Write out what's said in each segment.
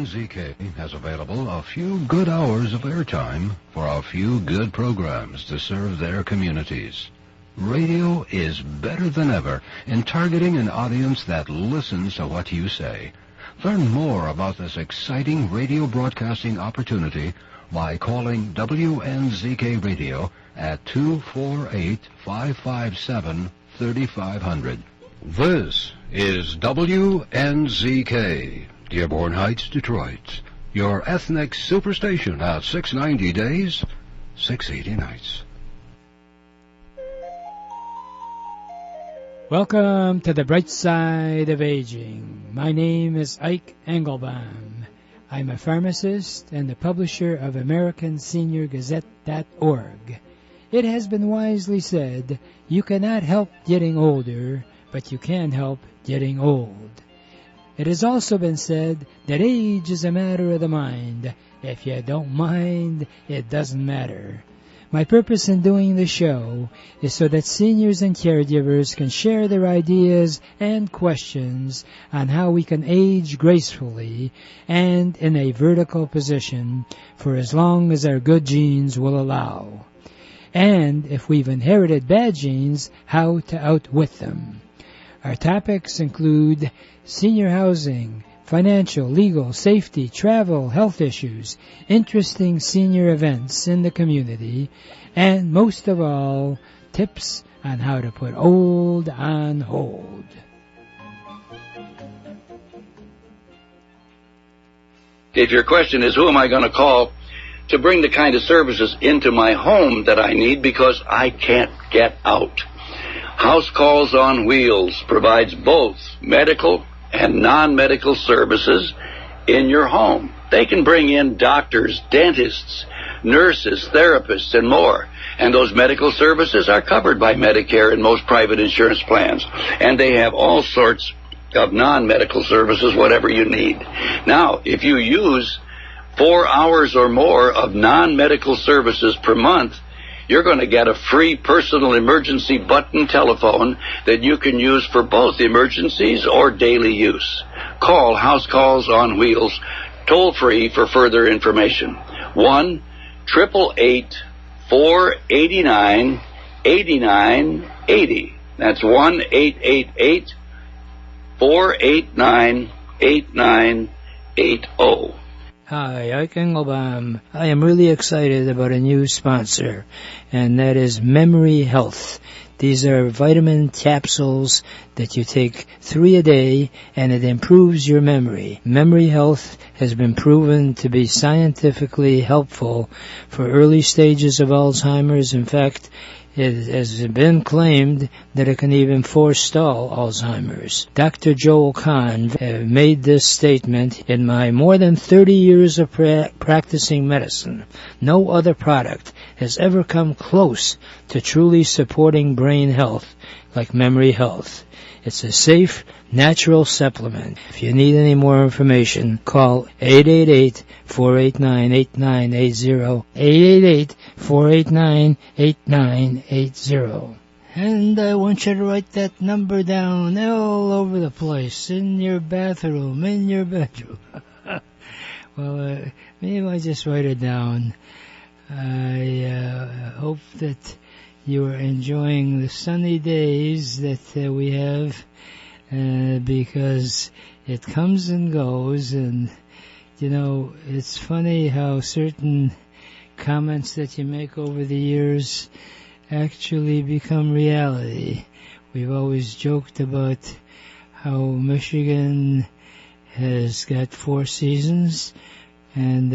WNZK has available a few good hours of airtime for a few good programs to serve their communities. Radio is better than ever in targeting an audience that listens to what you say. Learn more about this exciting radio broadcasting opportunity by calling WNZK Radio at 248-557-3500. This is WNZK, Dearborn Heights, Detroit, your ethnic superstation at 690 days, 680 nights. Welcome to the bright side of aging. My name is Ike Engelbaum. I'm a pharmacist and the publisher of AmericanSeniorGazette.org. It has been wisely said, you cannot help getting older, but you can help getting old. It has also been said that age is a matter of the mind. If you don't mind, it doesn't matter. My purpose in doing the show is so that seniors and caregivers can share their ideas and questions on how we can age gracefully and in a vertical position for as long as our good genes will allow. And if we've inherited bad genes, how to outwit them. Our topics include senior housing, financial, legal, safety, travel, health issues, interesting senior events in the community, and most of all, tips on how to put old on hold. If your question is, who am I going to call to bring the kind of services into my home that I need because I can't get out? House Calls on Wheels provides both medical and non-medical services in your home. They can bring in doctors, dentists, nurses, therapists, and more. And those medical services are covered by Medicare and most private insurance plans. And they have all sorts of non-medical services, whatever you need. Now, if you use 4 hours or more of non-medical services per month, you're going to get a free personal emergency button telephone that you can use for both emergencies or daily use. Call House Calls on Wheels toll-free for further information. 1-888-489-8980. That's 1-888-489-8980. Hi, Ike Engelbaum. I am really excited about a new sponsor, and that is Memory Health. These are vitamin capsules that you take 3 a day, and it improves your memory. Memory Health has been proven to be scientifically helpful for early stages of Alzheimer's. In fact, it has been claimed that it can even forestall Alzheimer's. Dr. Joel Kahn made this statement, in my more than 30 years of practicing medicine, no other product has ever come close to truly supporting brain health like Memory Health. It's a safe, natural supplement. If you need any more information, call 888-489-8980, 888-489-8980. And I want you to write that number down all over the place, in your bathroom, in your bedroom. Well, maybe I just write it down. I hope that you are enjoying the sunny days that we have, because it comes and goes, and, you know, it's funny how certain comments that you make over the years actually become reality. We've always joked about how Michigan has got 4 seasons, and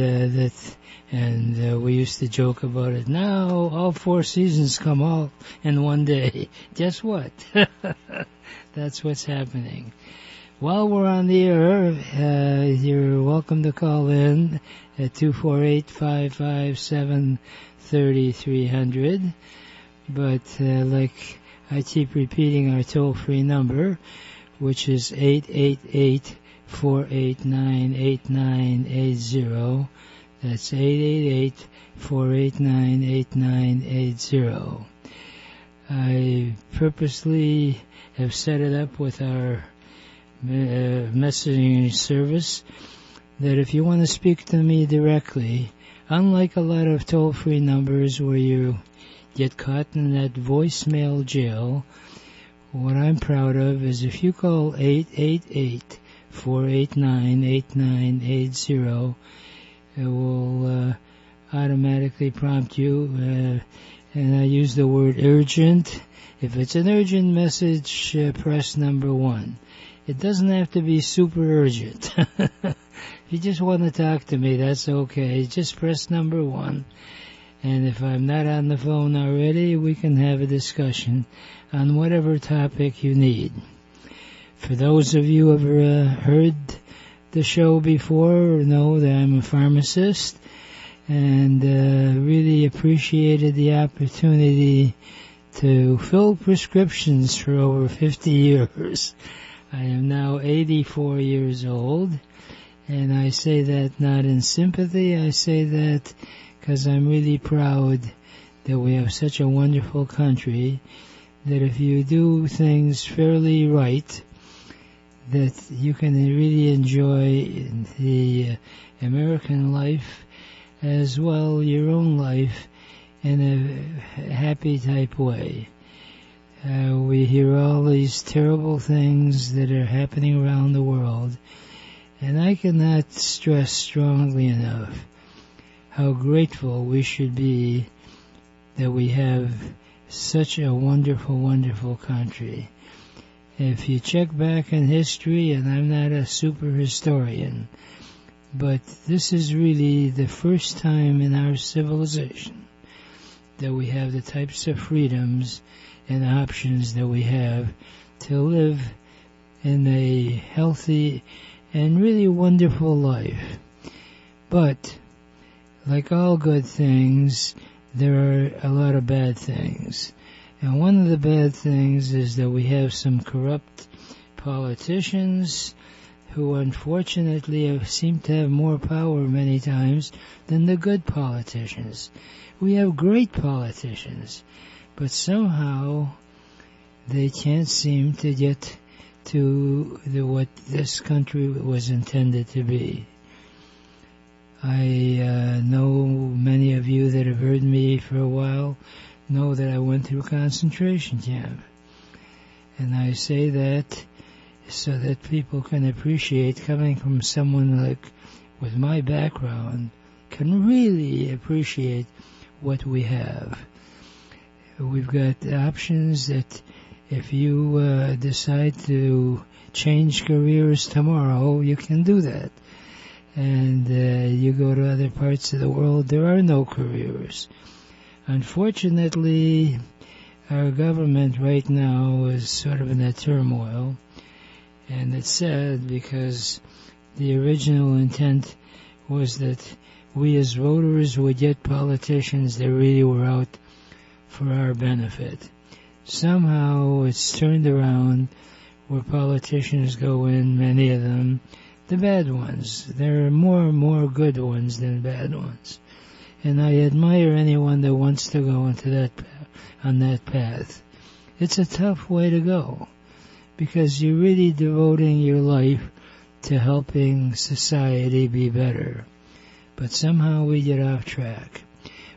we used to joke about it. Now all 4 seasons come all in one day. Guess what? That's what's happening. While we're on the air, you're welcome to call in at 248-557-3300. But like I keep repeating our toll-free number, which is 888-489-8980. That's 888-489-8980. I purposely have set it up with our messaging service that if you want to speak to me directly, unlike a lot of toll-free numbers where you get caught in that voicemail jail, what I'm proud of is if you call 888-489-8980, it will automatically prompt you, and I use the word urgent. If it's an urgent message, press number 1. It doesn't have to be super urgent. If you just want to talk to me, that's okay. Just press number 1. And if I'm not on the phone already, we can have a discussion on whatever topic you need. For those of you who have heard the show before, know that I'm a pharmacist and really appreciated the opportunity to fill prescriptions for over 50 years. I am now 84 years old, and I say that not in sympathy. I say that because I'm really proud that we have such a wonderful country, that if you do things fairly right, that you can really enjoy the American life as well, your own life, in a happy type way. We hear all these terrible things that are happening around the world, and I cannot stress strongly enough how grateful we should be that we have such a wonderful, wonderful country. If you check back in history, and I'm not a super historian, but this is really the first time in our civilization that we have the types of freedoms and options that we have to live in a healthy and really wonderful life. But, like all good things, there are a lot of bad things. And one of the bad things is that we have some corrupt politicians who unfortunately seem to have more power many times than the good politicians. We have great politicians, but somehow they can't seem to get to what this country was intended to be. I know many of you that have heard me for a while know that I went through a concentration camp. And I say that so that people can appreciate, coming from someone like with my background, can really appreciate what we have. We've got options that if you decide to change careers tomorrow, you can do that. And you go to other parts of the world, there are no careers. Unfortunately, our government right now is sort of in a turmoil, and it's sad because the original intent was that we as voters would get politicians that really were out for our benefit. Somehow it's turned around where politicians go in, many of them, the bad ones. There are more and more good ones than bad ones. And I admire anyone that wants to go into on that path. It's a tough way to go, because you're really devoting your life to helping society be better. But somehow we get off track.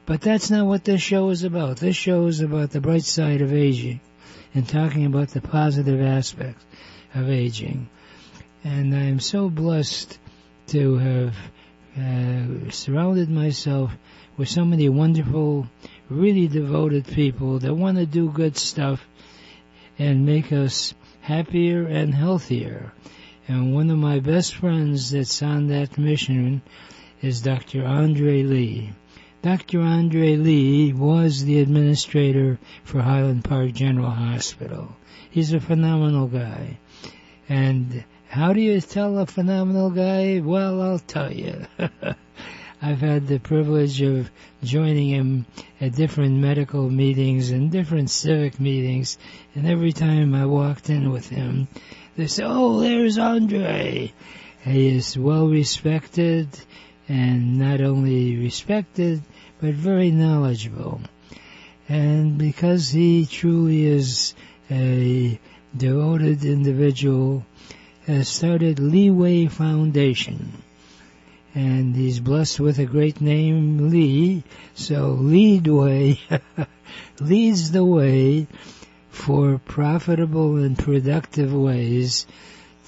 But that's not what this show is about. This show is about the bright side of aging and talking about the positive aspects of aging. And I'm so blessed to have surrounded myself with so many wonderful, really devoted people that want to do good stuff and make us happier and healthier. And one of my best friends that's on that mission is Dr. Andre Lee. Dr. Andre Lee was the administrator for Highland Park General Hospital. He's a phenomenal guy. And how do you tell a phenomenal guy? Well, I'll tell you. I've had the privilege of joining him at different medical meetings and different civic meetings, and every time I walked in with him, they say, "Oh, there's Andre." He is well respected, and not only respected, but very knowledgeable. And because he truly is a devoted individual, has started Leeway Foundation. and he's blessed with a great name, Lee. So Leadway leads the way for profitable and productive ways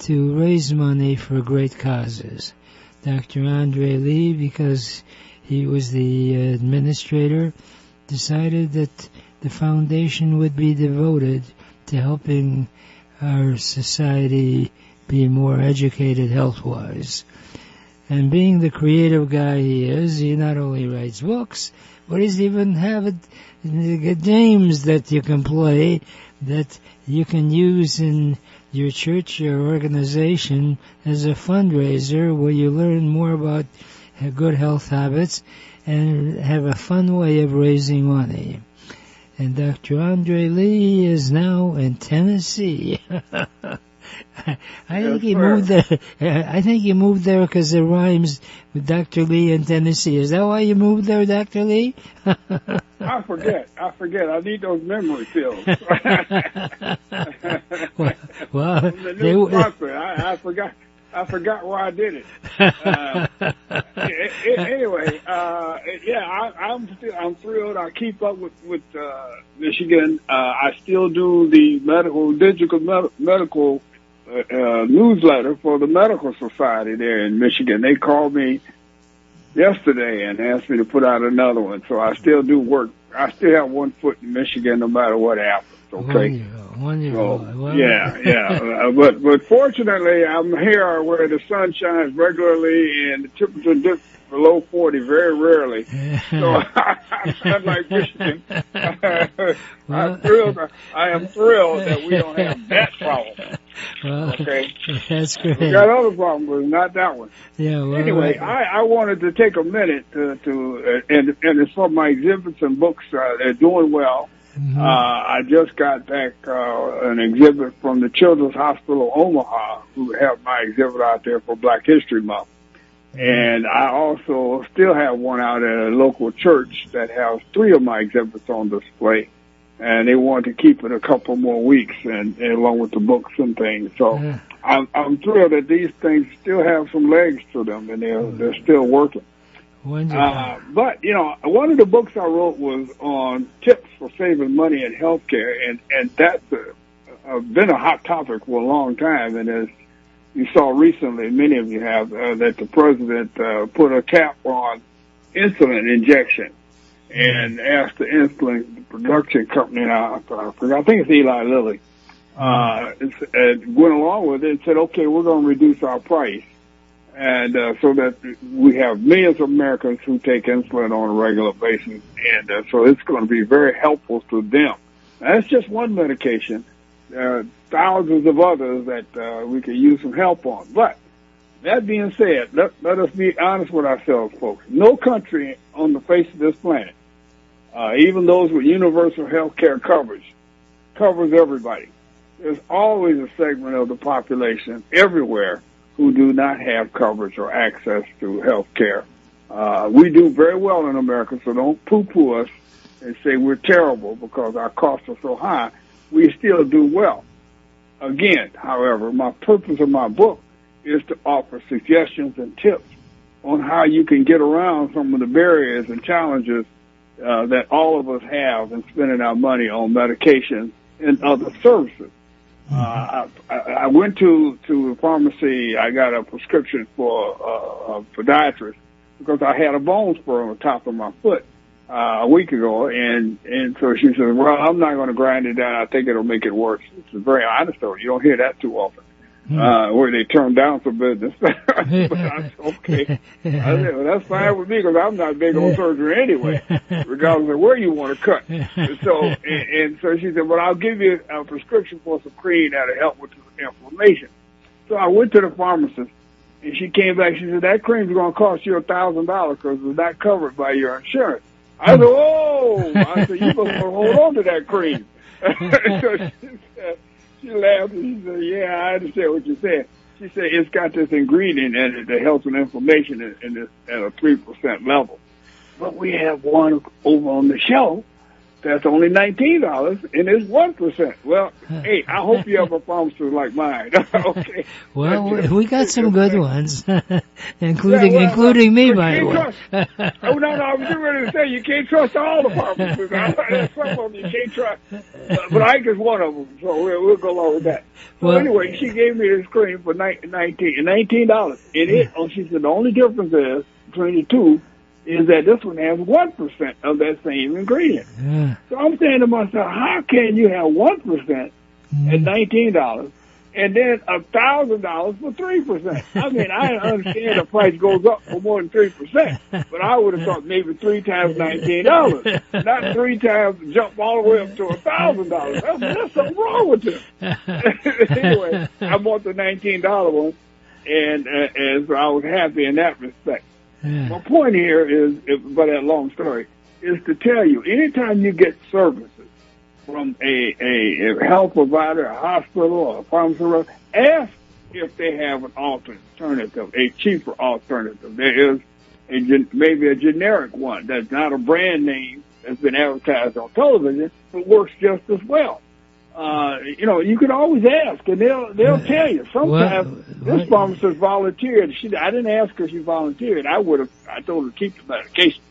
to raise money for great causes. Dr. Andre Lee, because he was the administrator, decided that the foundation would be devoted to helping our society be more educated health-wise. And being the creative guy he is, he not only writes books, but he's even have games that you can play that you can use in your church or organization as a fundraiser where you learn more about good health habits and have a fun way of raising money. And Dr. Andre Lee is now in Tennessee. I think he moved there. I think he moved there because it rhymes with Dr. Lee in Tennessee. Is that why you moved there, Dr. Lee? I forget. I need those memory pills. well the new sponsor. I forgot why I did it. Anyway, I'm thrilled. I keep up with Michigan. I still do the digital medical newsletter for the medical society there in Michigan. They called me yesterday and asked me to put out another one. So I still do work. I still have one foot in Michigan no matter what happens. Okay. Wonderful. So, well, yeah. But fortunately, I'm here where the sun shines regularly and the temperature dips below 40 very rarely. So I'm like Michigan. I am thrilled that we don't have that problem. Well, okay. That's great. We got other problems, but not that one. Yeah. Well, anyway, I wanted to take a minute and it's for my exhibits and books. They're doing well. Mm-hmm. I just got back an exhibit from the Children's Hospital of Omaha, who have my exhibit out there for Black History Month. And I also still have one out at a local church that has 3 of my exhibits on display. And they want to keep it a couple more weeks, and along with the books and things. So I'm thrilled that these things still have some legs to them, and they're still working. But, one of the books I wrote was on tips for saving money in healthcare, and that's been a hot topic for a long time. And as you saw recently, many of you have, that the president put a cap on insulin injection and asked the insulin production company, I think it's Eli Lilly, went along with it and said, okay, we're going to reduce our price. And so that we have millions of Americans who take insulin on a regular basis, and so it's going to be very helpful to them. Now, that's just one medication. There are thousands of others that we could use some help on. But that being said, let us be honest with ourselves, folks. No country on the face of this planet, even those with universal health care coverage, covers everybody. There's always a segment of the population everywhere who do not have coverage or access to health care. We do very well in America, so don't poo-poo us and say we're terrible because our costs are so high. We still do well. Again, however, my purpose of my book is to offer suggestions and tips on how you can get around some of the barriers and challenges that all of us have in spending our money on medication and other services. I went to the pharmacy. I got a prescription for a podiatrist because I had a bone spur on the top of my foot a week ago, and so she said, "Well, I'm not going to grind it down. I think it'll make it worse." It's very honest though. You don't hear that too often. Where they turn down for business. But I said, okay. I said, well, that's fine with me because I'm not big on surgery anyway, regardless of where you want to cut. So she said, well, I'll give you a prescription for some cream that'll help with the inflammation. So I went to the pharmacist, and she came back. She said, that cream's going to cost you $1,000 because it's not covered by your insurance. I said, I said, you must hold on to that cream. So she laughed and she said, yeah, I understand what you said. She said, it's got this ingredient in it that helps with inflammation at a 3% level. But we have one over on the shelf that's only $19, and it's 1%. Well, hey, I hope you have a pharmacist like mine. Okay. Well, we got some good ones, including me, by the way. Oh, no, I was getting ready to say you can't trust all the pharmacists. There's some of them you can't trust, but Ike is one of them, so we'll go along with that. So anyway, she gave me this cream for $19. And she said the only difference is between the two is that this one has 1% of that same ingredient. Yeah. So I'm saying to myself, how can you have 1% at $19 and then $1,000 for 3%? I mean, I understand the price goes up for more than 3%, but I would have thought maybe 3 times $19, not 3 times jump all the way up to $1,000. There's something wrong with this. Anyway, I bought the $19 one, and so I was happy in that respect. Yeah. My point here is, but that long story, is to tell you, anytime you get services from a health provider, a hospital, or a pharmaceutical, ask if they have an alternative, a cheaper alternative. There is maybe a generic one that's not a brand name that's been advertised on television, but works just as well. You can always ask, and they'll tell you. Sometimes this pharmacist volunteered. I didn't ask her if she volunteered. I told her to keep the medication.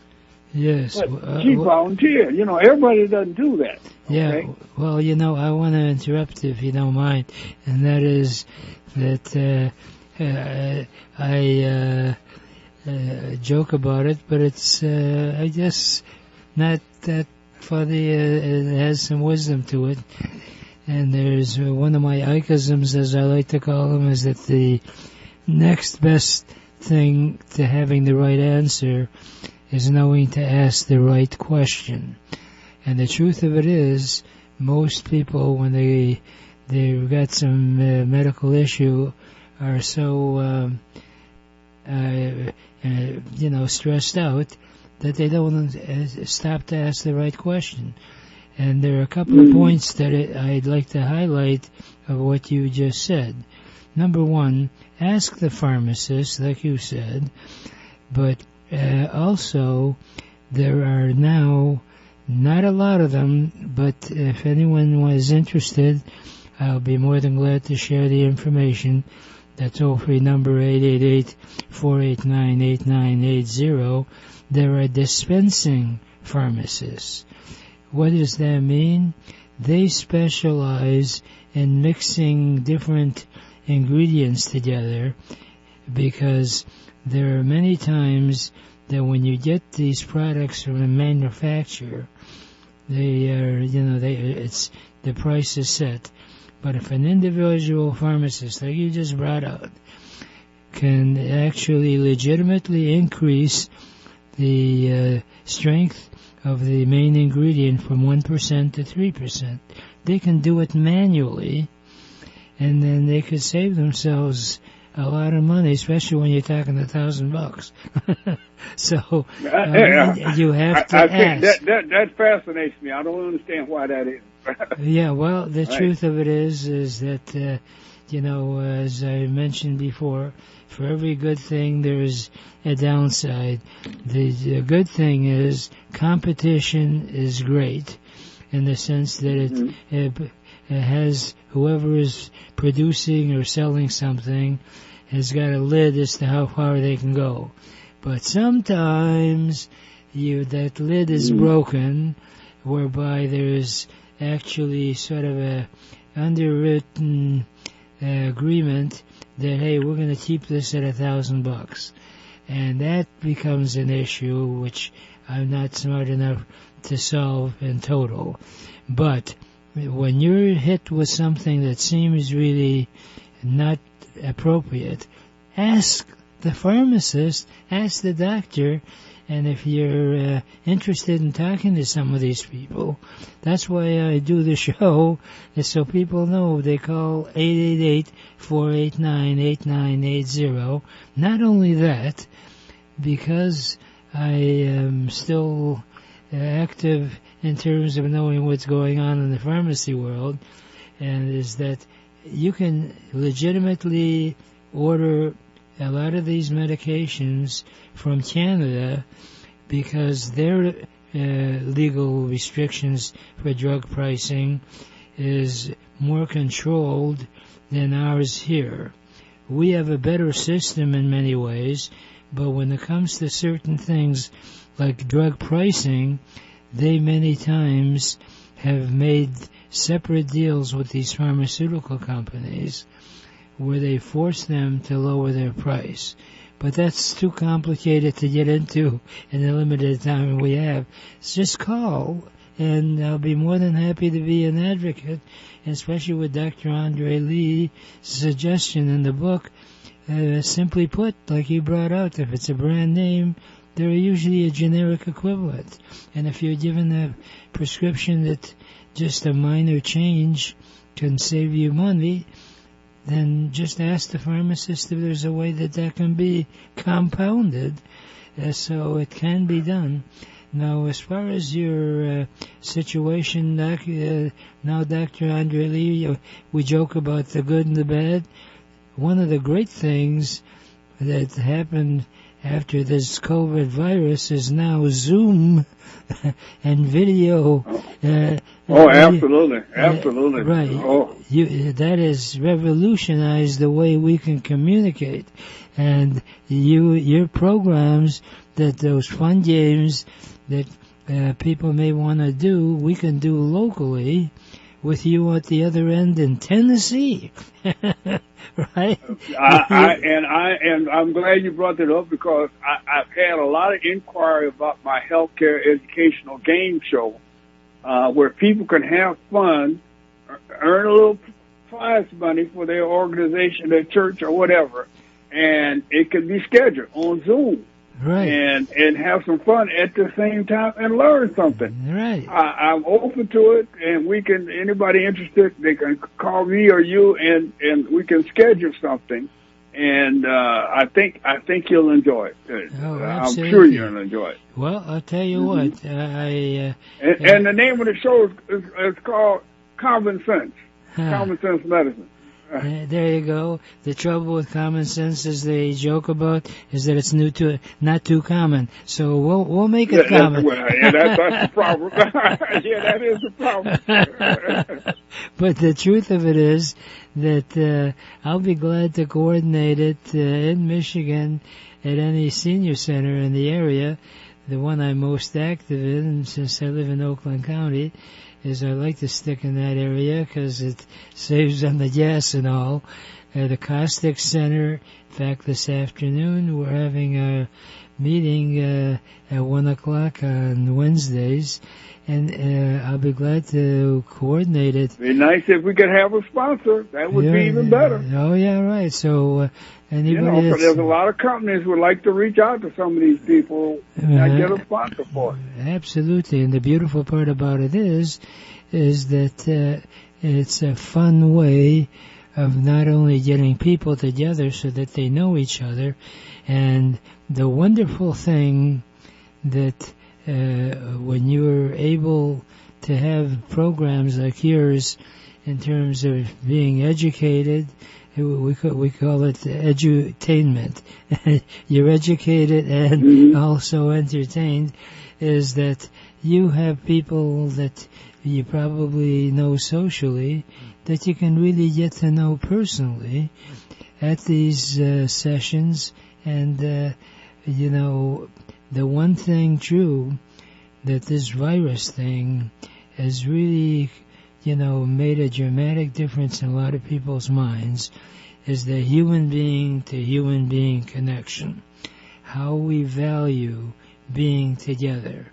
Yes. But she volunteered. Everybody doesn't do that. Okay? Yeah. Well, I want to interrupt if you don't mind, and that is that I joke about it, but it's I guess not that funny. It has some wisdom to it. And there's one of my Ikeisms, as I like to call them, is that the next best thing to having the right answer is knowing to ask the right question. And the truth of it is, most people, when they've got some medical issue, are so stressed out that they don't stop to ask the right question. And there are a couple of points that I'd like to highlight of what you just said. Number one, ask the pharmacist, like you said, but also there are now not a lot of them, but if anyone was interested, I'll be more than glad to share the information. The toll-free number 888-489-8980. There are dispensing pharmacists. What does that mean? They specialize in mixing different ingredients together, because there are many times that when you get these products from a manufacturer, the price is set. But if an individual pharmacist, like you just brought out, can actually legitimately increase the strength of the main ingredient from 1% to 3%. They can do it manually, and then they could save themselves a lot of money, especially when you're talking $1,000. So you have to ask. That fascinates me. I don't understand why that is. Yeah, well, the truth of it is that as I mentioned before, for every good thing there's a downside. The good thing is competition is great, in the sense that it has whoever is producing or selling something has got a lid as to how far they can go. But sometimes that lid is broken, whereby there's actually sort of a underwritten agreement that, hey, we're going to keep this at $1,000, and that becomes an issue which I'm not smart enough to solve in total. But when you're hit with something that seems really not appropriate, ask the pharmacist, ask the doctor. And if you're interested in talking to some of these people, that's why I do the show, is so people know. They call 888-489-8980. Not only that, because I am still active in terms of knowing what's going on in the pharmacy world, and is that you can legitimately order a lot of these medications from Canada, because they're legal restrictions for drug pricing is more controlled than ours here. We have a better system in many ways, but when it comes to certain things like drug pricing, they many times have made separate deals with these pharmaceutical companies where they force them to lower their price. But that's too complicated to get into in the limited time we have. Just call, and I'll be more than happy to be an advocate, especially with Dr. Andre Lee's suggestion in the book. Simply put, like you brought out, if it's a brand name, they're usually a generic equivalent. And if you're given a prescription that just a minor change can save you money, then just ask the pharmacist if there's a way that can be compounded, so it can be done. Now, as far as your situation, now Dr. Andre Lee, we joke about the good and the bad. One of the great things that happened after this COVID virus is now Zoom and video. Absolutely. Absolutely. Right. Oh. That has revolutionized the way we can communicate. And your programs, those fun games that people may want to do, we can do locally with you at the other end in Tennessee. Right? I'm glad you brought that up, because I've had a lot of inquiry about my healthcare educational game show, where people can have fun, earn a little prize money for their organization, their church, or whatever, and it can be scheduled on Zoom. Right. And have some fun at the same time and learn something. Right. I'm open to it, and anybody interested, they can call me or you, and we can schedule something. And I think you'll enjoy it. Oh, I'm sure you'll enjoy it. Well, I'll tell you what. And the name of the show is called Common Sense. Common Sense Medicine. There you go. The trouble with common sense, as they joke about, is that it's not too common. So we'll make it common. That's the problem. Yeah, that is the problem. But the truth of it is that I'll be glad to coordinate it in Michigan at any senior center in the area. The one I'm most active in, since I live in Oakland County, is I like to stick in that area because it saves on the gas and all. The Caustic Center, in fact, this afternoon we're having a meeting at 1 o'clock on Wednesdays, and I'll be glad to coordinate it. It'd be nice if we could have a sponsor. That would be even better. Oh, yeah, right. So anybody there's a lot of companies who would like to reach out to some of these people and get a sponsor for it. Absolutely. And the beautiful part about it is that it's a fun way of not only getting people together so that they know each other, and the wonderful thing that when you're able to have programs like yours in terms of being educated, we call it edutainment. You're educated and also entertained, is that you have people that you probably know socially that you can really get to know personally at these sessions. And the one thing true, that this virus thing has really made a dramatic difference in a lot of people's minds, is the human being to human being connection. How we value being together.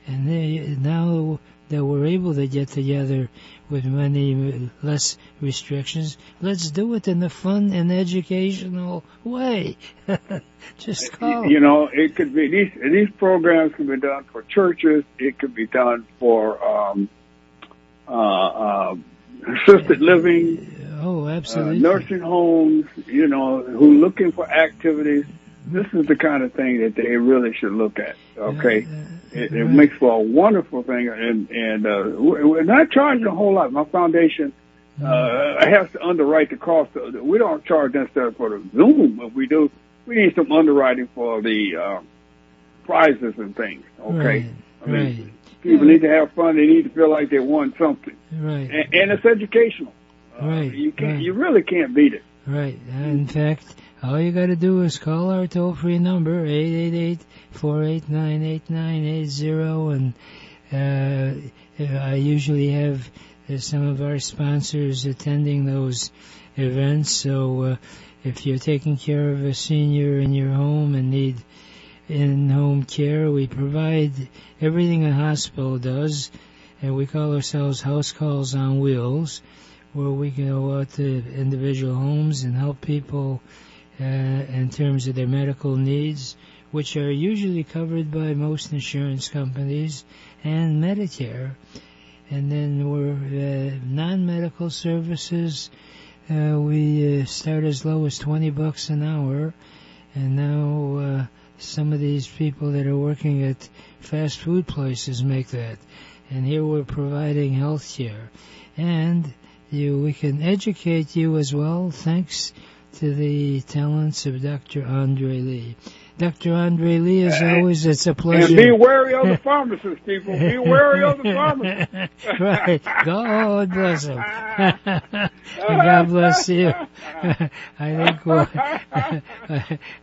And now that we're able to get together with many less restrictions, let's do it in a fun and educational way. Just call. It could be, these programs can be done for churches. It could be done for assisted living. Oh, absolutely. Nursing homes, who looking for activities. This is the kind of thing that they really should look at. Okay, it makes for a wonderful thing, and we're not charging a whole lot. My foundation has to underwrite the cost. We don't charge necessarily for the Zoom, but we do. We need some underwriting for the prizes and things. Okay, I mean, people need to have fun. They need to feel like they won something. Right. And it's educational. Right. You really can't beat it. Right. In fact, all you got to do is call our toll-free number, 888-489-8980, and I usually have some of our sponsors attending those events. So if you're taking care of a senior in your home and need in-home care, we provide everything a hospital does, and we call ourselves House Calls on Wheels, where we can go out to individual homes and help people in terms of their medical needs, which are usually covered by most insurance companies and Medicare. And then we're non-medical services. We start as low as $20 an hour, and now some of these people that are working at fast food places make that. And here we're providing health care. And we can educate you as well, thanks to the talents of Dr. Andre Lee. Dr. Andre Lee, as always, it's a pleasure. And be wary of the pharmacists, people. Be wary of the pharmacists. Right. God bless him. God bless you. I think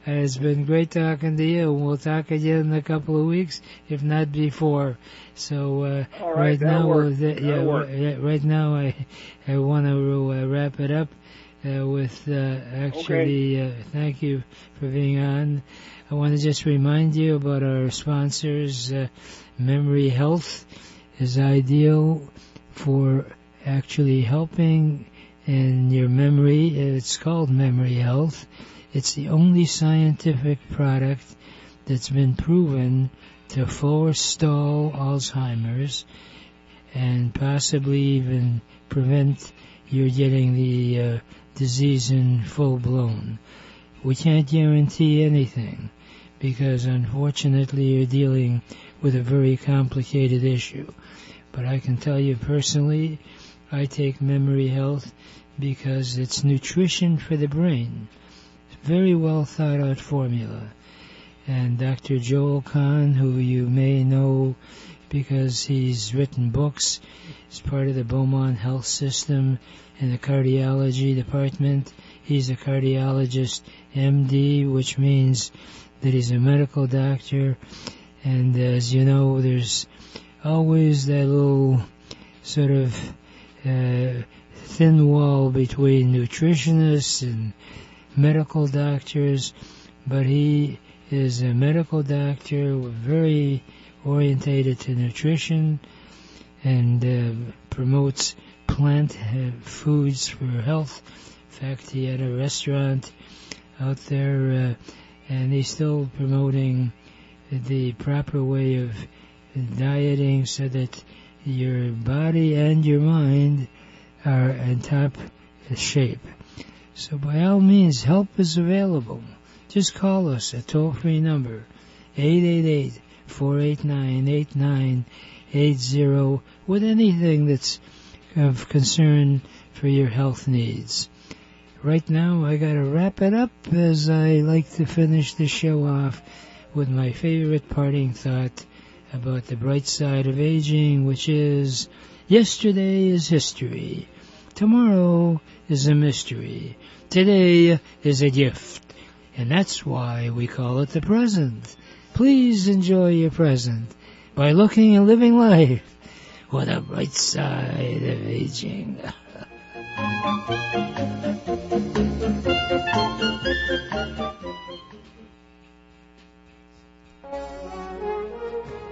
it's been great talking to you. We'll talk again in a couple of weeks, if not before. So right now, right now, I want to wrap it up with thank you for being on. I want to just remind you about our sponsors. Memory Health is ideal for actually helping in your memory. It's called Memory Health. It's the only scientific product that's been proven to forestall Alzheimer's and possibly even prevent you getting the disease in full blown. We can't guarantee anything because unfortunately you're dealing with a very complicated issue. But I can tell you personally, I take Memory Health because it's nutrition for the brain. Very well thought out formula. And Dr. Joel Kahn, who you may know because he's written books, is part of the Beaumont Health System in the cardiology department. He's a cardiologist, MD, which means that he's a medical doctor. And as you know, there's always that little sort of thin wall between nutritionists and medical doctors. But he is a medical doctor, very orientated to nutrition, and promotes plant foods for health. In fact, he had a restaurant out there, and he's still promoting the proper way of dieting so that your body and your mind are in top shape. So by all means, help is available. Just call us at toll-free number 888-489-8980 with anything that's of concern for your health needs. Right now, I gotta wrap it up as I like to finish the show off with my favorite parting thought about the bright side of aging, which is, yesterday is history. Tomorrow is a mystery. Today is a gift. And that's why we call it the present. Please enjoy your present by looking and living life with a bright side of aging.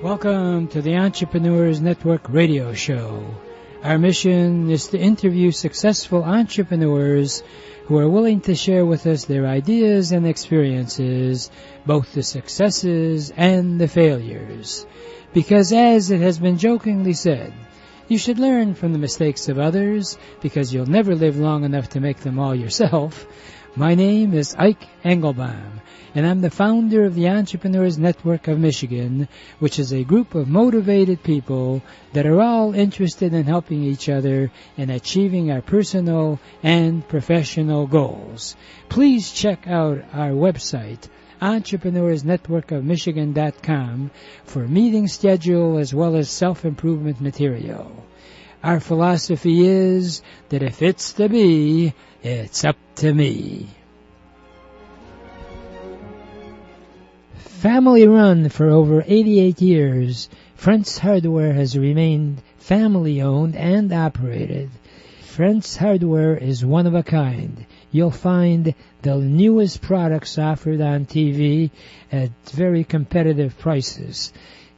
Welcome to the Entrepreneurs Network radio show. Our mission is to interview successful entrepreneurs who are willing to share with us their ideas and experiences, both the successes and the failures. Because as it has been jokingly said, you should learn from the mistakes of others because you'll never live long enough to make them all yourself. My name is Ike Engelbaum, and I'm the founder of the Entrepreneurs Network of Michigan, which is a group of motivated people that are all interested in helping each other in achieving our personal and professional goals. Please check out our website, EntrepreneursNetworkofMichigan.com for meeting schedule as well as self-improvement material. Our philosophy is that if it's to be, it's up to me. Family run for over 88 years, Friends Hardware has remained family owned and operated. Friends Hardware is one of a kind. You'll find the newest products offered on TV at very competitive prices.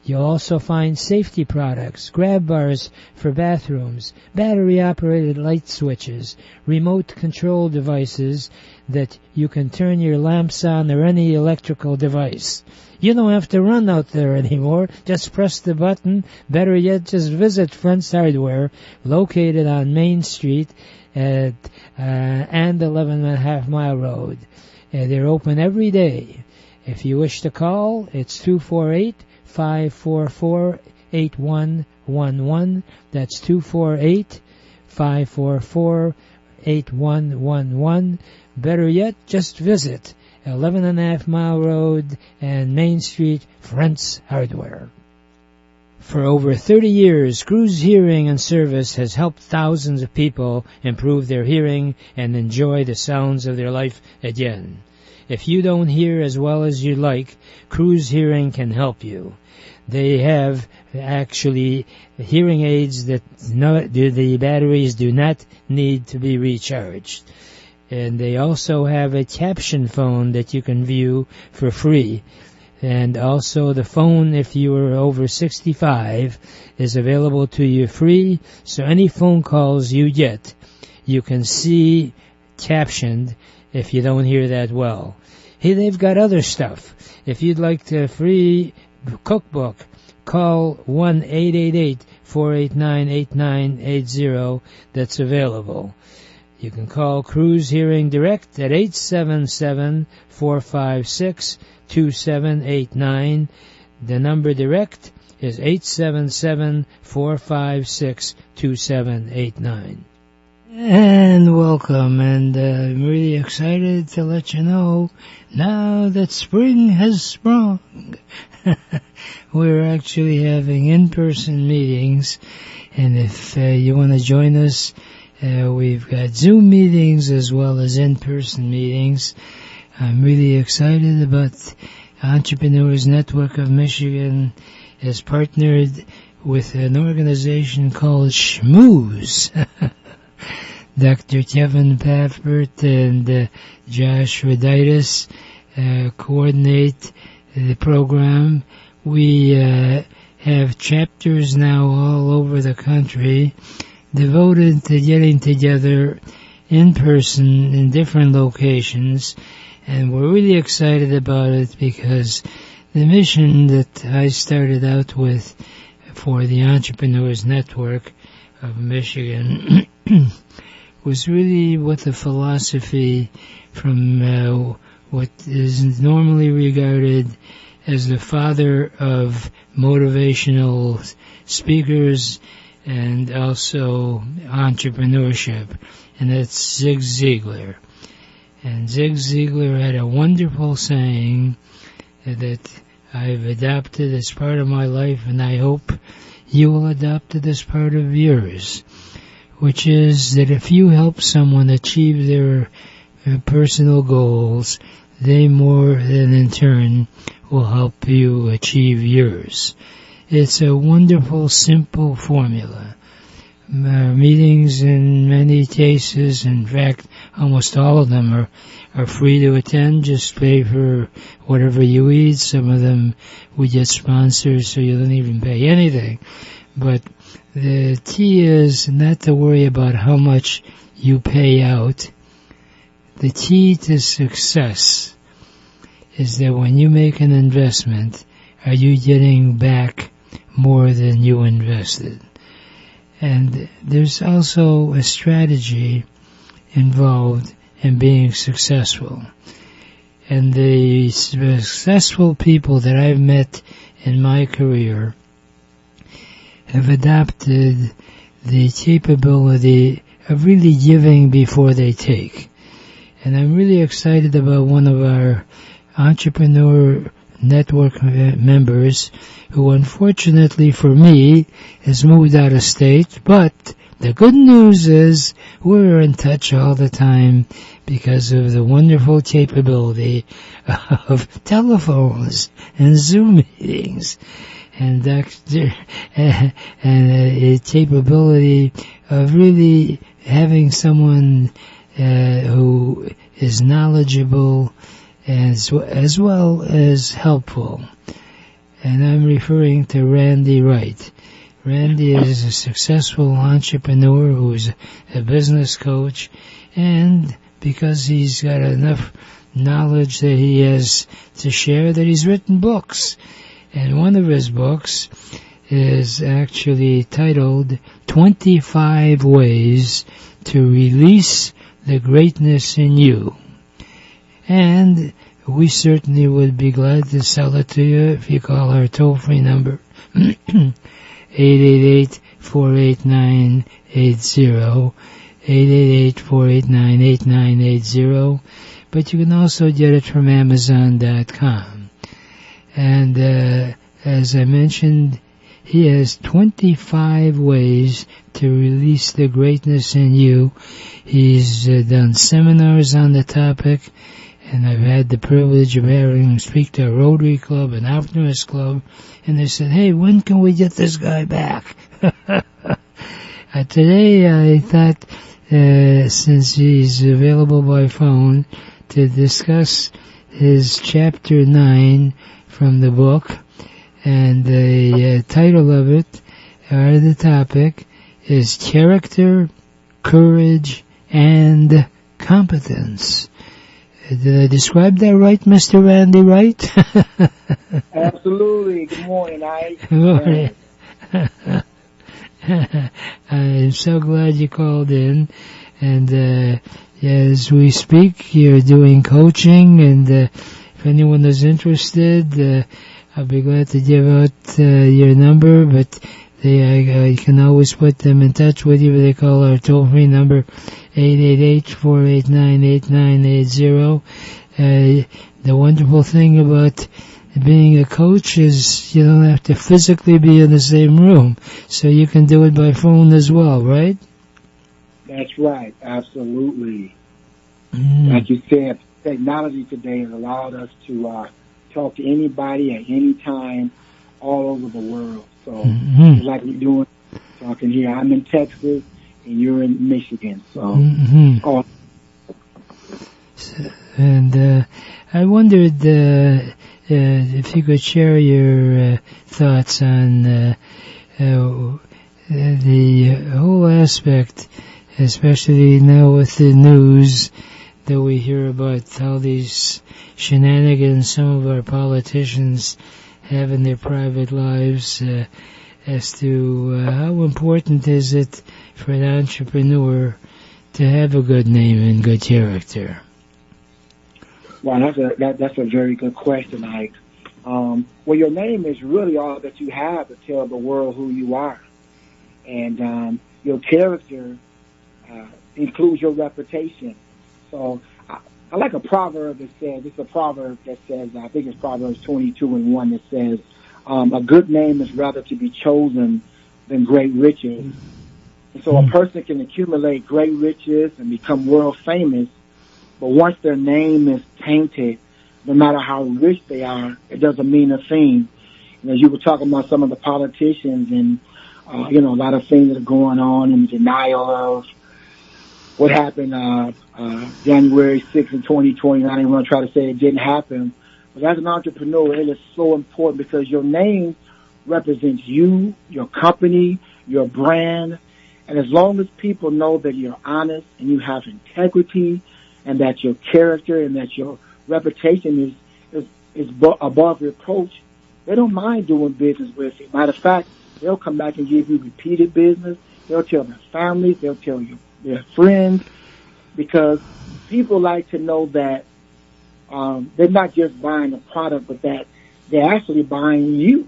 You'll also find safety products, grab bars for bathrooms, battery-operated light switches, remote control devices that you can turn your lamps on or any electrical device. You don't have to run out there anymore. Just press the button. Better yet, just visit Friends Hardware, located on Main Street and 11.5 Mile Road. They're open every day. If you wish to call, it's 248-544-8111. That's 248-544-8111. Better yet, just visit 11.5 Mile Road and Main Street, Friends Hardware. For over 30 years, Cruz Hearing and Service has helped thousands of people improve their hearing and enjoy the sounds of their life again. If you don't hear as well as you'd like, Cruz Hearing can help you. They have actually hearing aids that the batteries do not need to be recharged. And they also have a caption phone that you can view for free. And also the phone, if you are over 65, is available to you free. So any phone calls you get, you can see captioned if you don't hear that well. Hey, they've got other stuff. If you'd like the free cookbook, call 1-888-489-8980. That's available. You can call Cruz Hearing Direct at 877-456-2789. The number direct is 877-456-2789. And welcome, and I'm really excited to let you know now that spring has sprung. We're actually having in-person meetings, and if you want to join us, we've got Zoom meetings as well as in-person meetings. I'm really excited about Entrepreneurs Network of Michigan has partnered with an organization called Schmooze. Dr. Kevin Paffert and Josh Roditis coordinate the program. We have chapters now all over the country devoted to getting together in person in different locations, and we're really excited about it because the mission that I started out with for the Entrepreneurs Network of Michigan was really with the philosophy from what is normally regarded as the father of motivational speakers and also entrepreneurship, and that's Zig Ziglar. And Zig Ziglar had a wonderful saying that I've adopted as part of my life, and I hope you will adopt it as part of yours, which is that if you help someone achieve their personal goals, they more than in turn will help you achieve yours. It's a wonderful, simple formula. Meetings in many cases, in fact, almost all of them are free to attend. Just pay for whatever you eat. Some of them we get sponsors, so you don't even pay anything. But the key is not to worry about how much you pay out. The key to success is that when you make an investment, are you getting back more than you invested? And there's also a strategy involved in being successful. And the successful people that I've met in my career have adopted the capability of really giving before they take. And I'm really excited about one of our entrepreneur network members who, unfortunately for me, has moved out of state. But the good news is we're in touch all the time because of the wonderful capability of telephones and Zoom meetings, and a capability of really having someone who is knowledgeable as well as helpful. And I'm referring to Randy Wright. Randy is a successful entrepreneur who's a business coach, and because he's got enough knowledge that he has to share, that he's written books. And one of his books is actually titled 25 Ways to Release the Greatness in You. And we certainly would be glad to sell it to you if you call our toll-free number, 888-489-80, 888-489-8980, but you can also get it from Amazon.com. And as I mentioned, he has 25 ways to release the greatness in you. He's done seminars on the topic, and I've had the privilege of having him speak to a Rotary Club, an Optimist Club, and they said, hey, when can we get this guy back? Today I thought, since he's available by phone, to discuss his Chapter 9 from the book, and the title of it, or the topic, is Character, Courage, and Competence. Did I describe that right, Mr. Randy Wright? Absolutely. Good morning, Ike. Good morning. I'm so glad you called in. And as we speak, you're doing coaching, and if anyone is interested, I'll be glad to give out your number, but I can always put them in touch with you. They call our toll-free number 888-489-8980. The wonderful thing about being a coach is you don't have to physically be in the same room, so you can do it by phone as well, right? That's right, absolutely. Like you said, technology today has allowed us to talk to anybody at any time all over the world. So like we're doing, talking here. I'm in Texas, and you're in Michigan. So, And I wondered if you could share your thoughts on the whole aspect, especially now with the news that we hear about how these shenanigans some of our politicians have in their private lives, as to how important is it for an entrepreneur to have a good name and good character? Well, that's a very good question, Ike. Well, your name is really all that you have to tell the world who you are. And your character includes your reputation. So I like a proverb that says, it's a proverb that says, I think it's Proverbs 22:1 that says, a good name is rather to be chosen than great riches. And so a person can accumulate great riches and become world famous, but once their name is tainted, no matter how rich they are, it doesn't mean a thing. And as you were talking about some of the politicians and, a lot of things that are going on in denial of what happened January 6th in 2020. I don't even want to try to say it didn't happen. But as an entrepreneur, it is so important because your name represents you, your company, your brand. And as long as people know that you're honest and you have integrity and that your character and that your reputation is above reproach, they don't mind doing business with you. Matter of fact, they'll come back and give you repeated business. They'll tell their families. They'll tell their friends, because people like to know that they're not just buying a product, but that they're actually buying you.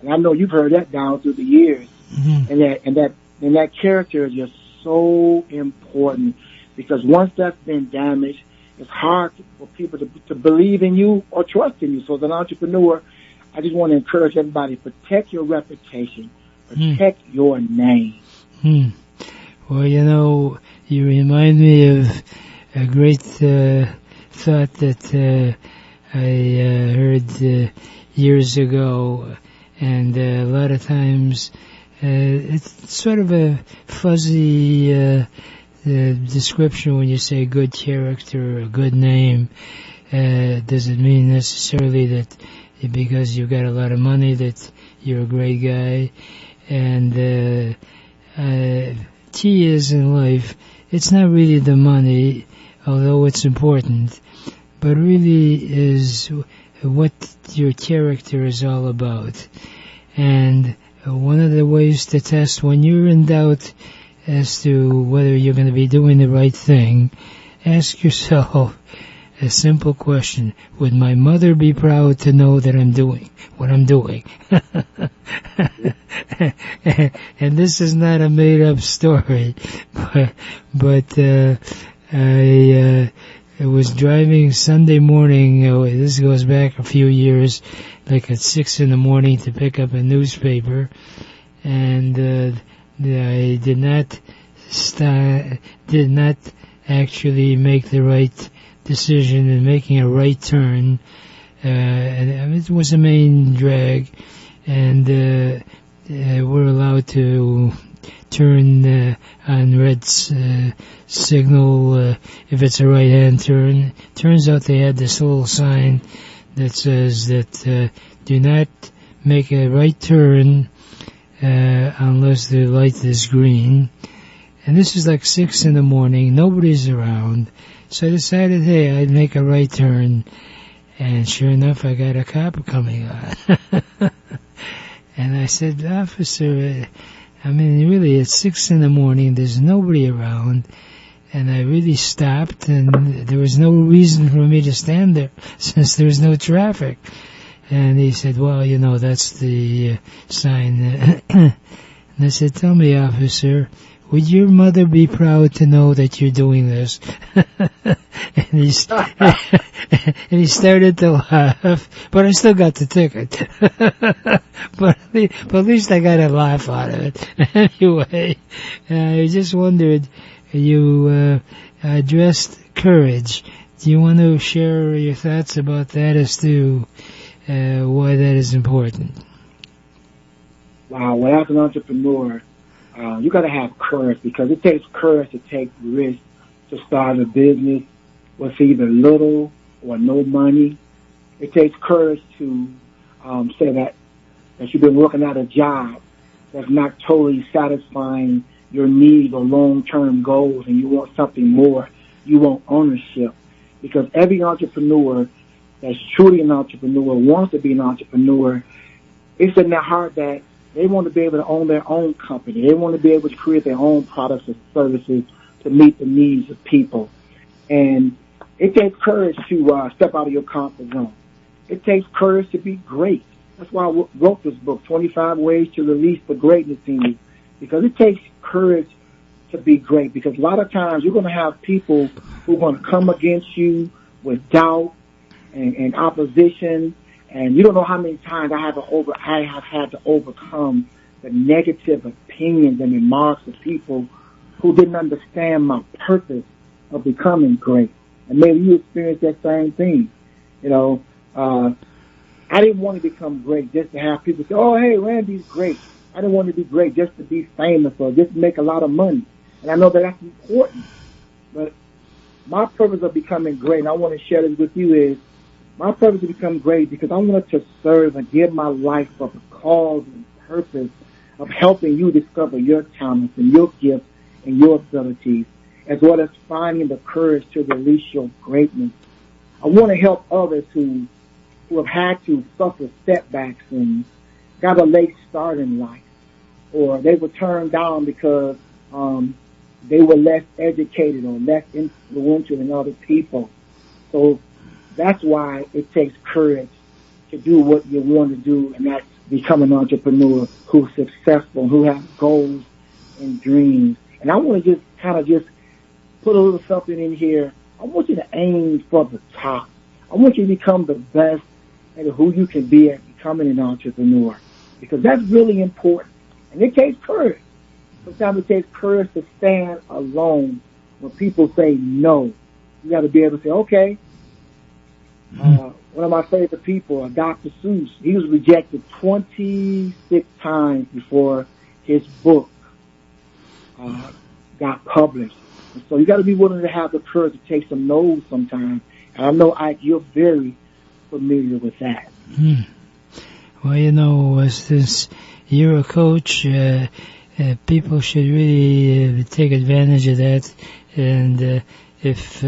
And I know you've heard that down through the years. And that character is just so important, because once that's been damaged, it's hard for people to believe in you or trust in you. So as an entrepreneur, I just want to encourage everybody, protect your reputation, protect your name. Well, you remind me of a great thought that I heard years ago, and a lot of times it's sort of a fuzzy description when you say good character or a good name. Doesn't mean necessarily that because you've got a lot of money that you're a great guy. And key is in life, it's not really the money, although it's important, but really is what your character is all about. And one of the ways to test when you're in doubt as to whether you're going to be doing the right thing, ask yourself a simple question. Would my mother be proud to know that I'm doing what I'm doing? And this is not a made-up story, but I was driving Sunday morning, this goes back a few years, like at 6 in the morning to pick up a newspaper, and I did not actually make the right decision in making a right turn, and it was a main drag, and we're allowed to turn on red signal if it's a right-hand turn. Turns out they had this little sign that says that do not make a right turn unless the light is green. And this is like 6 in the morning, nobody's around, so I decided, hey, I'd make a right turn, and sure enough, I got a cop coming on. And I said, officer, I mean, really, it's 6 in the morning, there's nobody around, and I really stopped, and there was no reason for me to stand there, since there was no traffic. And he said, well, that's the sign. And I said, tell me, officer, would your mother be proud to know that you're doing this? and he started to laugh, but I still got the ticket. but at least I got a laugh out of it. Anyway, I just wondered, you addressed courage. Do you want to share your thoughts about that as to why that is important? Wow, well, as an entrepreneur, you got to have courage, because it takes courage to take risks to start a business with either little or no money. It takes courage to say that you've been working at a job that's not totally satisfying your needs or long-term goals, and you want something more. You want ownership, because every entrepreneur that's truly an entrepreneur wants to be an entrepreneur. It's in their heart that they want to be able to own their own company. They want to be able to create their own products and services to meet the needs of people. And it takes courage to step out of your comfort zone. It takes courage to be great. That's why I wrote this book, 25 Ways to Release the Greatness in You, because it takes courage to be great. Because a lot of times you're going to have people who are going to come against you with doubt and opposition. And you don't know how many times I have had to overcome the negative opinions and remarks of people who didn't understand my purpose of becoming great. And maybe you experienced that same thing. I didn't want to become great just to have people say, oh, hey, Randy's great. I didn't want to be great just to be famous or just to make a lot of money. And I know that that's important. But my purpose of becoming great, and I want to share this with you, is my purpose to become great because I want to serve and give my life for the cause and purpose of helping you discover your talents and your gifts and your abilities, as well as finding the courage to release your greatness. I want to help others who have had to suffer setbacks and got a late start in life, or they were turned down because they were less educated or less influential than other people. So that's why it takes courage to do what you want to do, and that's become an entrepreneur who's successful, who has goals and dreams. And I want to just put a little something in here I want you to aim for the top. I want you to become the best at who you can be at becoming an entrepreneur, because that's really important. And it takes courage. Sometimes it takes courage to stand alone when people say no. You got to be able to say, okay. One of my favorite people, Dr. Seuss, he was rejected 26 times before his book got published. And so you got to be willing to have the courage to take some no's sometimes. And I know, Ike, you're very familiar with that. Well, since you're a coach, people should really take advantage of that. And if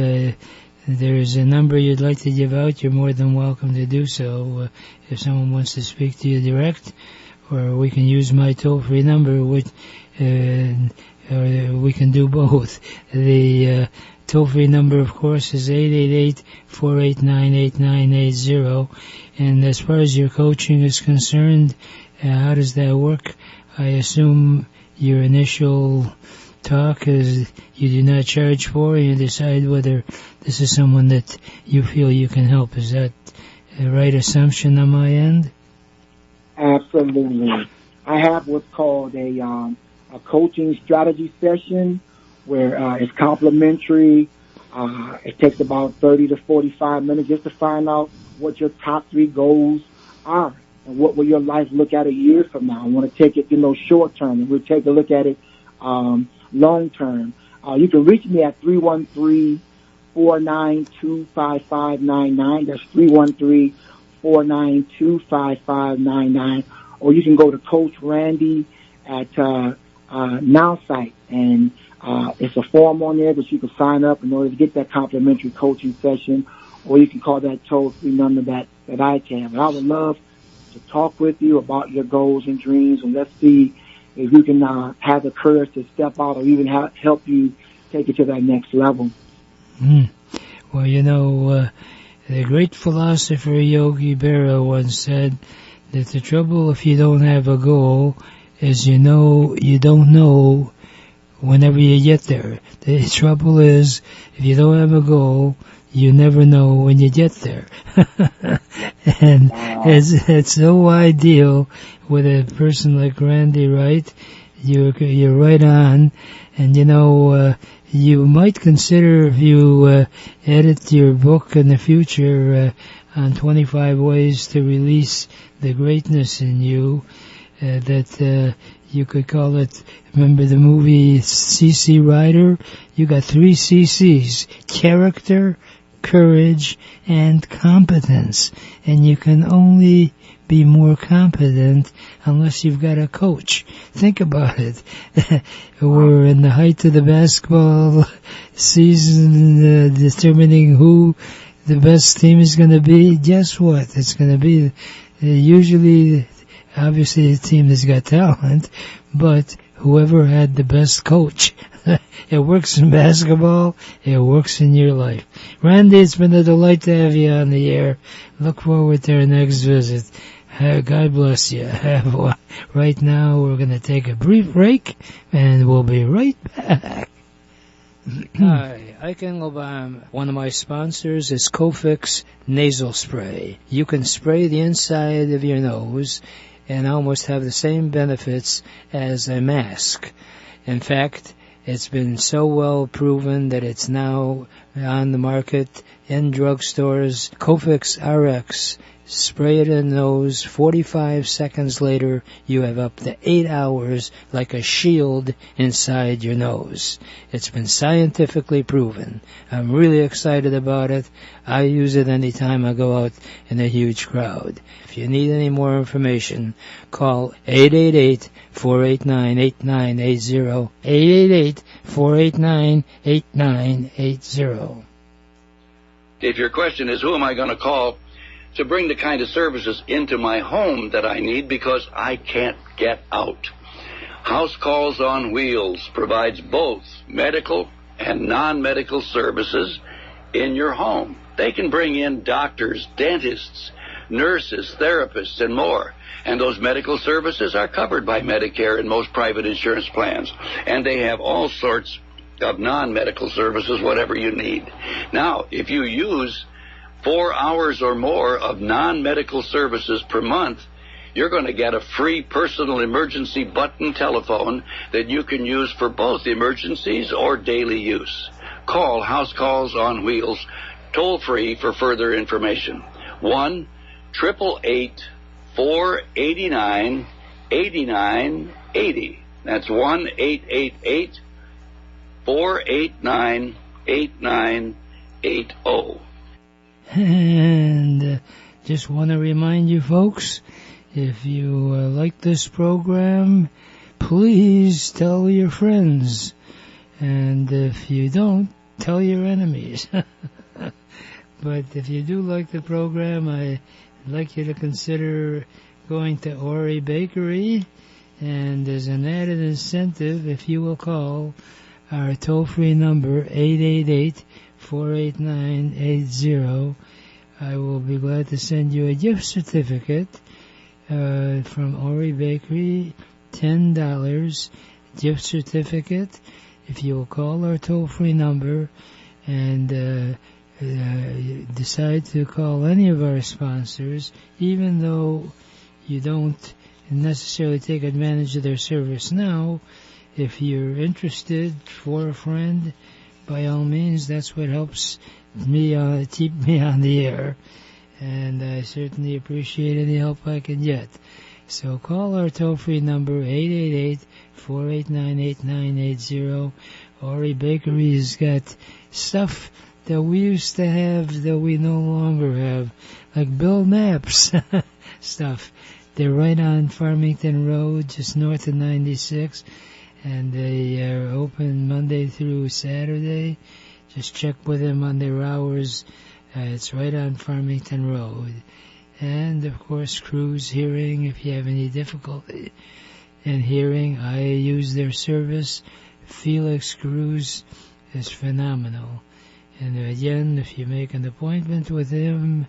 there's a number you'd like to give out, you're more than welcome to do so. If someone wants to speak to you direct, or we can use my toll-free number, or we can do both. The toll-free number, of course, is 888-489-8980. And as far as your coaching is concerned, how does that work? I assume your initial talk is you do not charge for, and you decide whether this is someone that you feel you can help. Is that a right assumption on my end? Absolutely. I have what's called a coaching strategy session where it's complimentary. It takes about 30 to 45 minutes just to find out what your top 3 goals are and what will your life look at a year from now. I want to take it, short term, and we'll take a look at it long term. You can reach me at 313-492-5599. That's 313-492-5599. Or you can go to Coach Randy at Now Site, and it's a form on there that you can sign up in order to get that complimentary coaching session, or you can call that toll-free number that I can. But I would love to talk with you about your goals and dreams, and let's see if you can have the courage to step out or even help you take it to that next level. Well, the great philosopher Yogi Berra once said that the trouble if you don't have a goal is you don't know whenever you get there. The trouble is if you don't have a goal, you never know when you get there. And it's so ideal with a person like Randy Wright. You're right on, and you might consider, if you edit your book in the future on 25 ways to release the greatness in you, that you could call it, remember the movie C.C. Rider? You got 3 CCs: character, courage, and competence. And you can only be more competent unless you've got a coach. Think about it. We're in the height of the basketball season, determining who the best team is going to be. Guess what? It's going to be usually, obviously, a team that's got talent, but whoever had the best coach. It works in basketball. It works in your life. Randy, it's been a delight to have you on the air. Look forward to our next visit. God bless you. Right now, we're going to take a brief break, and we'll be right back. Hi, Ike Engelbaum. One of my sponsors is Cofix Nasal Spray. You can spray the inside of your nose and almost have the same benefits as a mask. In fact, it's been so well proven that it's now on the market in drugstores. Cofix RX. Spray it in the nose. 45 seconds later, you have up to 8 hours like a shield inside your nose. It's been scientifically proven. I'm really excited about it. I use it anytime I go out in a huge crowd. If you need any more information, call 888-489-8980. 888-489-8980. If your question is, who am I going to call to bring the kind of services into my home that I need because I can't get out? House Calls on Wheels provides both medical and non-medical services in your home. They can bring in doctors, dentists, nurses, therapists, and more. And those medical services are covered by Medicare and most private insurance plans. And they have all sorts of non-medical services, whatever you need. Now, if you use 4 hours or more of non-medical services per month, you're going to get a free personal emergency button telephone that you can use for both emergencies or daily use. Call House Calls on Wheels toll-free for further information. 1-888-489-8980. That's 1-888-489-8980. And just want to remind you folks, if you like this program, please tell your friends. And if you don't, tell your enemies. But if you do like the program, I'd like you to consider going to Ori Bakery. And as an added incentive, if you will call our toll-free number, 888-489-80, I will be glad to send you a gift certificate from Ori Bakery, $10 gift certificate. If you will call our toll-free number and decide to call any of our sponsors, even though you don't necessarily take advantage of their service now, if you're interested for a friend, by all means, that's what helps me keep me on the air, and I certainly appreciate any help I can get. So call our toll-free number, 888-489-8980. Ori Bakery's got stuff that we used to have that we no longer have, like Bill Knapp's stuff. They're right on Farmington Road, just north of 96, and they are open Monday through Saturday. Just check with them on their hours. It's right on Farmington Road. And, of course, Cruz Hearing, if you have any difficulty in hearing, I use their service. Felix Cruz is phenomenal. And again, if you make an appointment with him,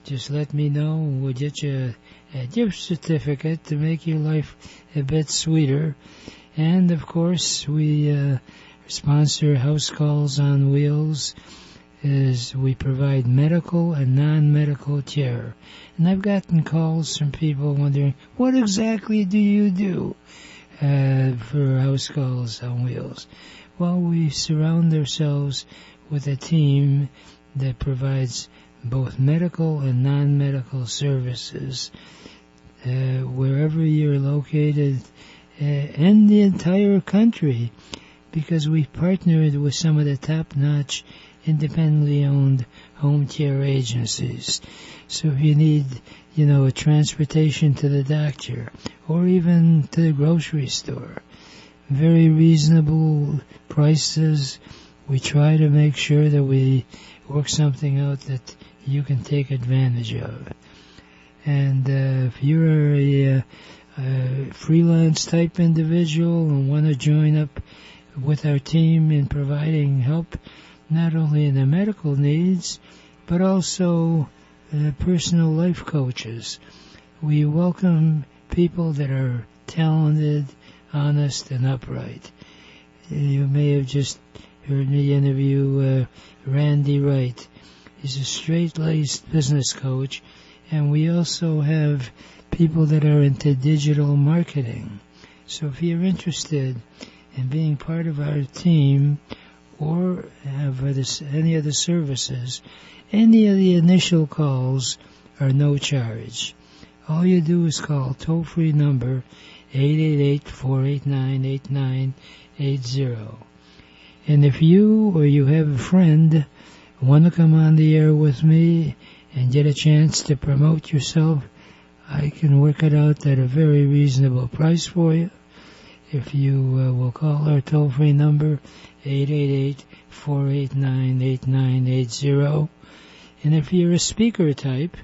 just let me know. We'll get you a gift certificate to make your life a bit sweeter. And, of course, we sponsor House Calls on Wheels. Is we provide medical and non-medical care. And I've gotten calls from people wondering, what exactly do you do for House Calls on Wheels? Well, we surround ourselves with a team that provides both medical and non-medical services wherever you're located in the entire country, because we've partnered with some of the top-notch independently owned home care agencies. So if you need, a transportation to the doctor or even to the grocery store, very reasonable prices. We try to make sure that we work something out that you can take advantage of. And if you're a freelance type individual and want to join up with our team in providing help not only in the medical needs, but also personal life coaches. We welcome people that are talented, honest, and upright. You may have just heard me interview Randy Wright. He's a straight-laced business coach, and we also have people that are into digital marketing. So if you're interested in being part of our team, or have any of the services, any of the initial calls are no charge. All you do is call toll-free number 888-489-8980. And if you or you have a friend want to come on the air with me and get a chance to promote yourself, I can work it out at a very reasonable price for you. If you will call our toll-free number, 888-489-8980. And if you're a speaker type,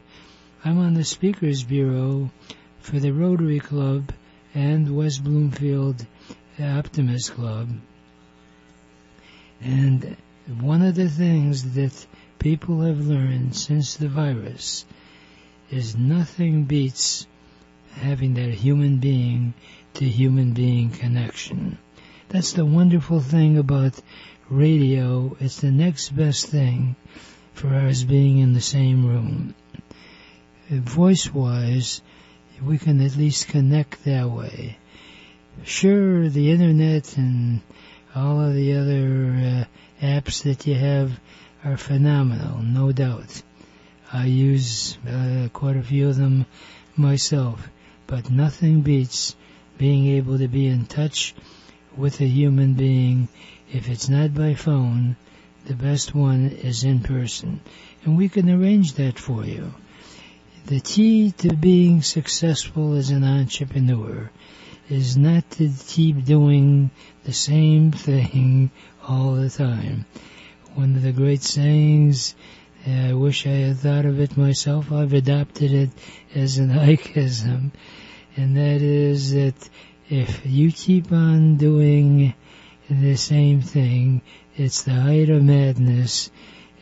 I'm on the Speakers Bureau for the Rotary Club and West Bloomfield Optimist Club. And one of the things that people have learned since the virus is nothing beats having that human being to human being connection. That's the wonderful thing about radio. It's the next best thing for us being in the same room. Voice-wise, we can at least connect that way. Sure, the internet and all of the other apps that you have are phenomenal, no doubt. I use quite a few of them myself, but nothing beats being able to be in touch with a human being. If it's not by phone, the best one is in person, and we can arrange that for you. The key to being successful as an entrepreneur is not to keep doing the same thing all the time. One of the great sayings, I wish I had thought of it myself, I've adopted it as an Ikeism, and that is that if you keep on doing the same thing, it's the height of madness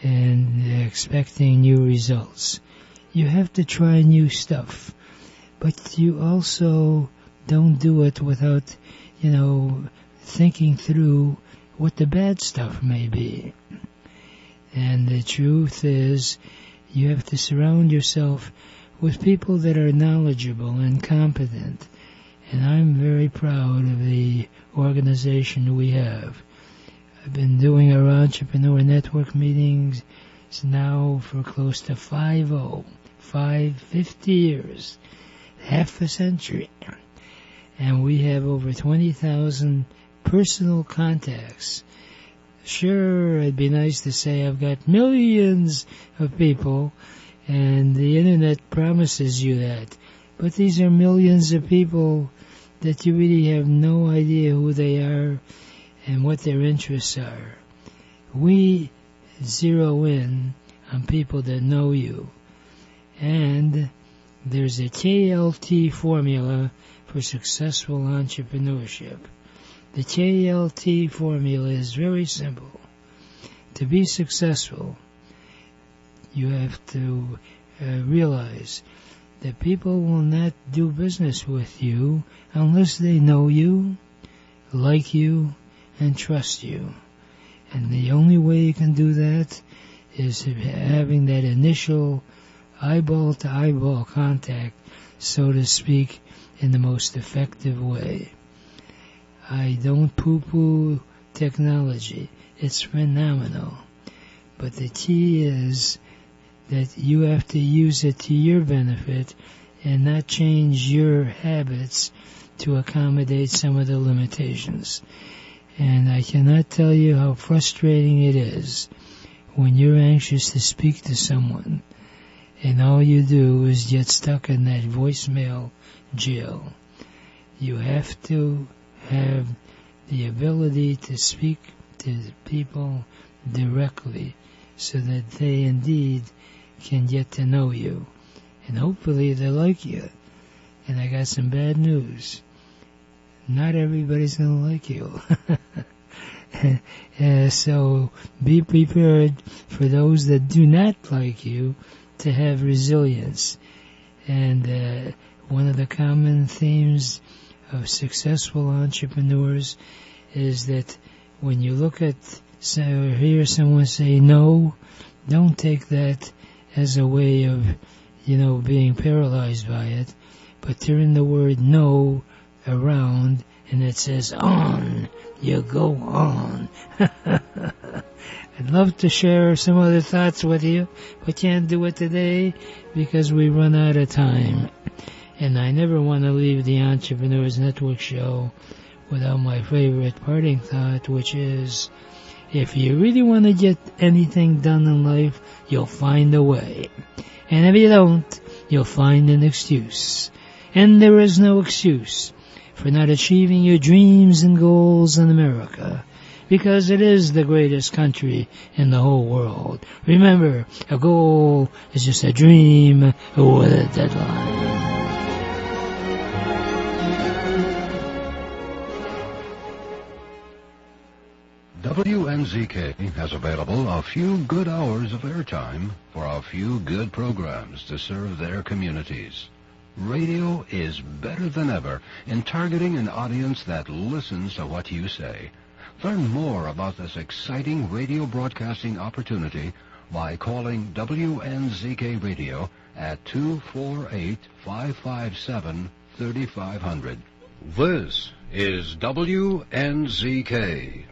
and expecting new results. You have to try new stuff, but you also don't do it without, thinking through what the bad stuff may be. And the truth is, you have to surround yourself with people that are knowledgeable and competent. And I'm very proud of the organization we have. I've been doing our Entrepreneur Network meetings now for close to 50 years, half a century. And we have over 20,000 personal contacts. Sure, it'd be nice to say I've got millions of people, and the internet promises you that. But these are millions of people that you really have no idea who they are and what their interests are. We zero in on people that know you. And there's a KLT formula for successful entrepreneurship. The KLT formula is very simple. To be successful, you have to realize that people will not do business with you unless they know you, like you, and trust you. And the only way you can do that is having that initial eyeball-to-eyeball contact, so to speak, in the most effective way. I don't poo-poo technology. It's phenomenal. But the key is that you have to use it to your benefit and not change your habits to accommodate some of the limitations. And I cannot tell you how frustrating it is when you're anxious to speak to someone and all you do is get stuck in that voicemail jail. You have to have the ability to speak to people directly so that they indeed can get to know you. And hopefully they like you. And I got some bad news. Not everybody's going to like you. So be prepared for those that do not like you to have resilience. And one of the common themes of successful entrepreneurs is that when you look at or hear someone say no, don't take that as a way of, being paralyzed by it, but turn the word no around and it says on, you go on. I'd love to share some other thoughts with you, but can't do it today because we run out of time. And I never want to leave the Entrepreneurs Network show without my favorite parting thought, which is, if you really want to get anything done in life, you'll find a way. And if you don't, you'll find an excuse. And there is no excuse for not achieving your dreams and goals in America, because it is the greatest country in the whole world. Remember, a goal is just a dream with a deadline. WNZK has available a few good hours of airtime for a few good programs to serve their communities. Radio is better than ever in targeting an audience that listens to what you say. Learn more about this exciting radio broadcasting opportunity by calling WNZK Radio at 248-557-3500. This is WNZK.